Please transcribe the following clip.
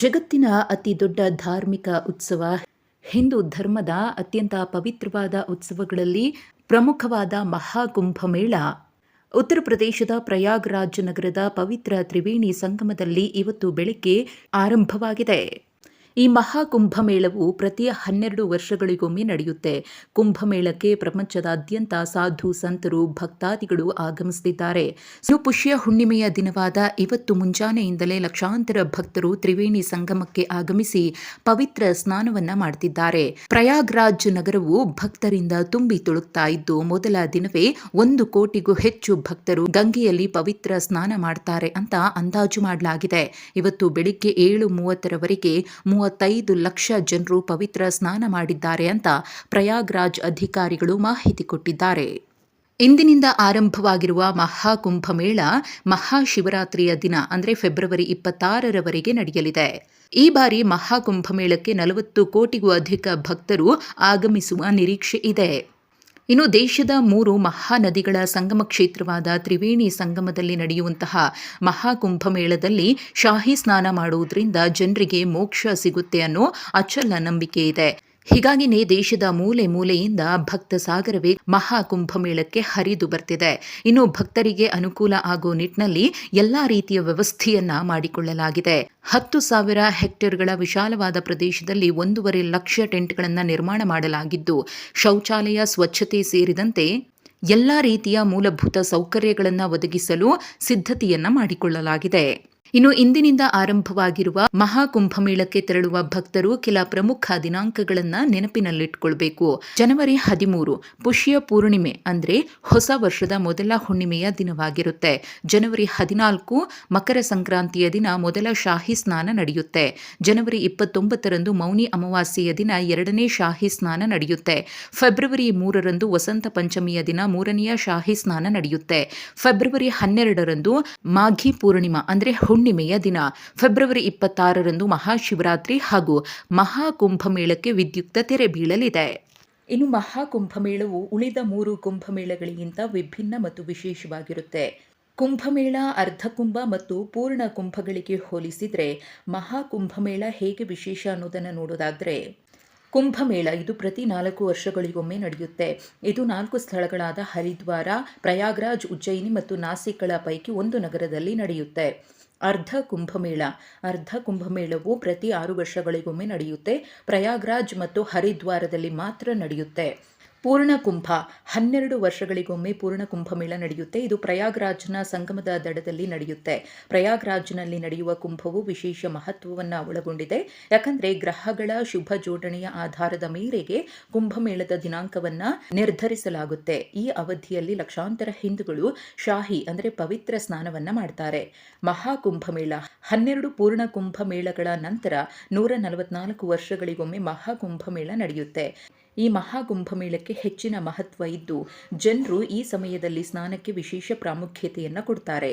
ಜಗತ್ತಿನ ಅತಿ ದೊಡ್ಡ ಧಾರ್ಮಿಕ ಉತ್ಸವ, ಹಿಂದೂ ಧರ್ಮದ ಅತ್ಯಂತ ಪವಿತ್ರವಾದ ಉತ್ಸವಗಳಲ್ಲಿ ಪ್ರಮುಖವಾದ ಮಹಾಕುಂಭಮೇಳ ಉತ್ತರ ಪ್ರದೇಶದ ಪ್ರಯಾಗ್ರಾಜ್ ನಗರದ ಪವಿತ್ರ ತ್ರಿವೇಣಿ ಸಂಗಮದಲ್ಲಿ ಇವತ್ತು ಬೆಳಗ್ಗೆ ಆರಂಭವಾಗಿದೆ. ಈ ಮಹಾಕುಂಭಮೇಳವು ಪ್ರತಿ 12 ವರ್ಷಗಳಿಗೊಮ್ಮೆ ನಡೆಯುತ್ತೆ. ಕುಂಭಮೇಳಕ್ಕೆ ಪ್ರಪಂಚದಾದ್ಯಂತ ಸಾಧು ಸಂತರು, ಭಕ್ತಾದಿಗಳು ಆಗಮಿಸುತ್ತಿದ್ದಾರೆ. ಪುಷ್ಯ ಹುಣ್ಣಿಮೆಯ ದಿನವಾದ ಇವತ್ತು ಮುಂಜಾನೆಯಿಂದಲೇ ಲಕ್ಷಾಂತರ ಭಕ್ತರು ತ್ರಿವೇಣಿ ಸಂಗಮಕ್ಕೆ ಆಗಮಿಸಿ ಪವಿತ್ರ ಸ್ನಾನವನ್ನ ಮಾಡುತ್ತಿದ್ದಾರೆ. ಪ್ರಯಾಗ್ರಾಜ್ ನಗರವು ಭಕ್ತರಿಂದ ತುಂಬಿ ತುಳುಕ್ತಾ ಇದ್ದು, ಮೊದಲ ದಿನವೇ 1 ಕೋಟಿಗೂ ಹೆಚ್ಚು ಭಕ್ತರು ಗಂಗೆಯಲ್ಲಿ ಪವಿತ್ರ ಸ್ನಾನ ಮಾಡ್ತಾರೆ ಅಂತ ಅಂದಾಜು ಮಾಡಲಾಗಿದೆ. ಇವತ್ತು ಬೆಳಿಗ್ಗೆ 7:30ರವರೆಗೆ 35 ಲಕ್ಷ ಜನರು ಪವಿತ್ರ ಸ್ನಾನ ಮಾಡಿದ್ದಾರೆ ಅಂತ ಪ್ರಯಾಗ್ರಾಜ್ ಅಧಿಕಾರಿಗಳು ಮಾಹಿತಿ ಕೊಟ್ಟಿದ್ದಾರೆ. ಇಂದಿನಿಂದ ಆರಂಭವಾಗಿರುವ ಮಹಾಕುಂಭಮೇಳ ಮಹಾಶಿವರಾತ್ರಿಯ ದಿನ ಅಂದರೆ ಫೆಬ್ರವರಿ 26ರವರೆಗೆ ನಡೆಯಲಿದೆ. ಈ ಬಾರಿ ಮಹಾಕುಂಭಮೇಳಕ್ಕೆ 40 ಕೋಟಿಗೂ ಅಧಿಕ ಭಕ್ತರು ಆಗಮಿಸುವ ನಿರೀಕ್ಷೆ ಇದೆ. ಇನ್ನು ದೇಶದ 3 ಮಹಾನದಿಗಳ ಸಂಗಮ ಕ್ಷೇತ್ರವಾದ ತ್ರಿವೇಣಿ ಸಂಗಮದಲ್ಲಿ ನಡೆಯುವಂತಹ ಮಹಾಕುಂಭಮೇಳದಲ್ಲಿ ಶಾಹಿ ಸ್ನಾನ ಮಾಡುವುದರಿಂದ ಜನರಿಗೆ ಮೋಕ್ಷ ಸಿಗುತ್ತೆ ಅನ್ನೋ ಅಚಲ ನಂಬಿಕೆ ಇದೆ. ಹೀಗಾಗಿನೇ ದೇಶದ ಮೂಲೆ ಮೂಲೆಯಿಂದ ಭಕ್ತ ಸಾಗರವೇ ಮಹಾಕುಂಭಮೇಳಕ್ಕೆ ಹರಿದು ಬರ್ತಿದೆ. ಇನ್ನು ಭಕ್ತರಿಗೆ ಅನುಕೂಲ ಆಗೋ ನಿಟ್ಟಿನಲ್ಲಿ ಎಲ್ಲಾ ರೀತಿಯ ವ್ಯವಸ್ಥೆಯನ್ನ ಮಾಡಿಕೊಳ್ಳಲಾಗಿದೆ. 10,000 ಹೆಕ್ಟೇರ್ಗಳ ವಿಶಾಲವಾದ ಪ್ರದೇಶದಲ್ಲಿ 1.5 ಲಕ್ಷ ಟೆಂಟ್ಗಳನ್ನು ನಿರ್ಮಾಣ ಮಾಡಲಾಗಿದ್ದು, ಶೌಚಾಲಯ, ಸ್ವಚ್ಛತೆ ಸೇರಿದಂತೆ ಎಲ್ಲಾ ರೀತಿಯ ಮೂಲಭೂತ ಸೌಕರ್ಯಗಳನ್ನು ಒದಗಿಸಲು ಸಿದ್ಧತೆಯನ್ನ ಮಾಡಿಕೊಳ್ಳಲಾಗಿದೆ. ಇನ್ನು ಇಂದಿನಿಂದ ಆರಂಭವಾಗಿರುವ ಮಹಾಕುಂಭಮೇಳಕ್ಕೆ ತೆರಳುವ ಭಕ್ತರು ಕೆಲ ಪ್ರಮುಖ ದಿನಾಂಕಗಳನ್ನು ನೆನಪಿನಲ್ಲಿಟ್ಟುಕೊಳ್ಬೇಕು. ಜನವರಿ 13 ಪುಷ್ಯ ಪೂರ್ಣಿಮೆ ಅಂದ್ರೆ ಹೊಸ ವರ್ಷದ ಮೊದಲ ಹುಣ್ಣಿಮೆಯ ದಿನವಾಗಿರುತ್ತೆ. ಜನವರಿ 14 ಮಕರ ಸಂಕ್ರಾಂತಿಯ ದಿನ ಮೊದಲ ಶಾಹಿ ಸ್ನಾನ ನಡೆಯುತ್ತೆ. ಜನವರಿ 29ರಂದು ಮೌನಿ ಅಮಾವಾಸ್ಯೆಯ ದಿನ 2ನೇ ಶಾಹಿ ಸ್ನಾನ ನಡೆಯುತ್ತೆ. ಫೆಬ್ರವರಿ 3ರಂದು ವಸಂತ ಪಂಚಮಿಯ ದಿನ 3ನೆಯ ಶಾಹಿ ಸ್ನಾನ ನಡೆಯುತ್ತೆ. ಫೆಬ್ರವರಿ 12ರಂದು ಮಾಘಿ ಪೂರ್ಣಿಮಾ ಅಂದ್ರೆ ಹುಣ್ಣಿಮೆಯ ದಿನ. ಫೆಬ್ರವರಿ 26ರಂದು ಮಹಾಶಿವರಾತ್ರಿ ಹಾಗೂ ಮಹಾಕುಂಭಮೇಳಕ್ಕೆ ವಿದ್ಯುಕ್ತ ತೆರೆ ಬೀಳಲಿದೆ. ಇನ್ನು ಮಹಾಕುಂಭಮೇಳವು ಉಳಿದ 3 ಕುಂಭಮೇಳಗಳಿಗಿಂತ ವಿಭಿನ್ನ ಮತ್ತು ವಿಶೇಷವಾಗಿರುತ್ತೆ. ಕುಂಭಮೇಳ, ಅರ್ಧಕುಂಭ ಮತ್ತು ಪೂರ್ಣ ಕುಂಭಗಳಿಗೆ ಹೋಲಿಸಿದರೆ ಮಹಾಕುಂಭಮೇಳ ಹೇಗೆ ವಿಶೇಷ ಅನ್ನೋದನ್ನು ನೋಡೋದಾದರೆ, ಕುಂಭಮೇಳ ಇದು ಪ್ರತಿ 4 ವರ್ಷಗಳಿಗೊಮ್ಮೆ ನಡೆಯುತ್ತೆ. ಇದು 4 ಸ್ಥಳಗಳಾದ ಹರಿದ್ವಾರ, ಪ್ರಯಾಗ್ರಾಜ್, ಉಜ್ಜಯಿನಿ ಮತ್ತು ನಾಸಿಕ್ಗಳ ಪೈಕಿ ಒಂದು ನಗರದಲ್ಲಿ ನಡೆಯುತ್ತೆ. ಅರ್ಧ ಕುಂಭಮೇಳವು ಪ್ರತಿ 6 ವರ್ಷಗಳಿಗೊಮ್ಮೆ ನಡೆಯುತ್ತೆ. ಪ್ರಯಾಗ್ರಾಜ್ ಮತ್ತು ಹರಿದ್ವಾರದಲ್ಲಿ ಮಾತ್ರ ನಡೆಯುತ್ತೆ. ಪೂರ್ಣ ಕುಂಭ 12 ವರ್ಷಗಳಿಗೊಮ್ಮೆ ಪೂರ್ಣ ಕುಂಭಮೇಳ ನಡೆಯುತ್ತೆ. ಇದು ಪ್ರಯಾಗ್ರಾಜ್ನ ಸಂಗಮದ ದಡದಲ್ಲಿ ನಡೆಯುತ್ತೆ. ಪ್ರಯಾಗ್ರಾಜ್ನಲ್ಲಿ ನಡೆಯುವ ಕುಂಭವು ವಿಶೇಷ ಮಹತ್ವವನ್ನು ಒಳಗೊಂಡಿದೆ. ಯಾಕಂದರೆ ಗ್ರಹಗಳ ಶುಭ ಜೋಡಣೆಯ ಆಧಾರದ ಮೇರೆಗೆ ಕುಂಭಮೇಳದ ದಿನಾಂಕವನ್ನು ನಿರ್ಧರಿಸಲಾಗುತ್ತೆ. ಈ ಅವಧಿಯಲ್ಲಿ ಲಕ್ಷಾಂತರ ಹಿಂದೂಗಳು ಶಾಹಿ ಅಂದರೆ ಪವಿತ್ರ ಸ್ನಾನವನ್ನು ಮಾಡ್ತಾರೆ. ಮಹಾಕುಂಭಮೇಳ 12 ಪೂರ್ಣ ಕುಂಭಮೇಳಗಳ ನಂತರ 144 ವರ್ಷಗಳಿಗೊಮ್ಮೆ ಮಹಾಕುಂಭಮೇಳ ನಡೆಯುತ್ತೆ. ಈ ಮಹಾಕುಂಭಮೇಳಕ್ಕೆ ಹೆಚ್ಚಿನ ಮಹತ್ವ ಇದ್ದು, ಜನರು ಈ ಸಮಯದಲ್ಲಿ ಸ್ನಾನಕ್ಕೆ ವಿಶೇಷ ಪ್ರಾಮುಖ್ಯತೆಯನ್ನು ಕೊಡ್ತಾರೆ.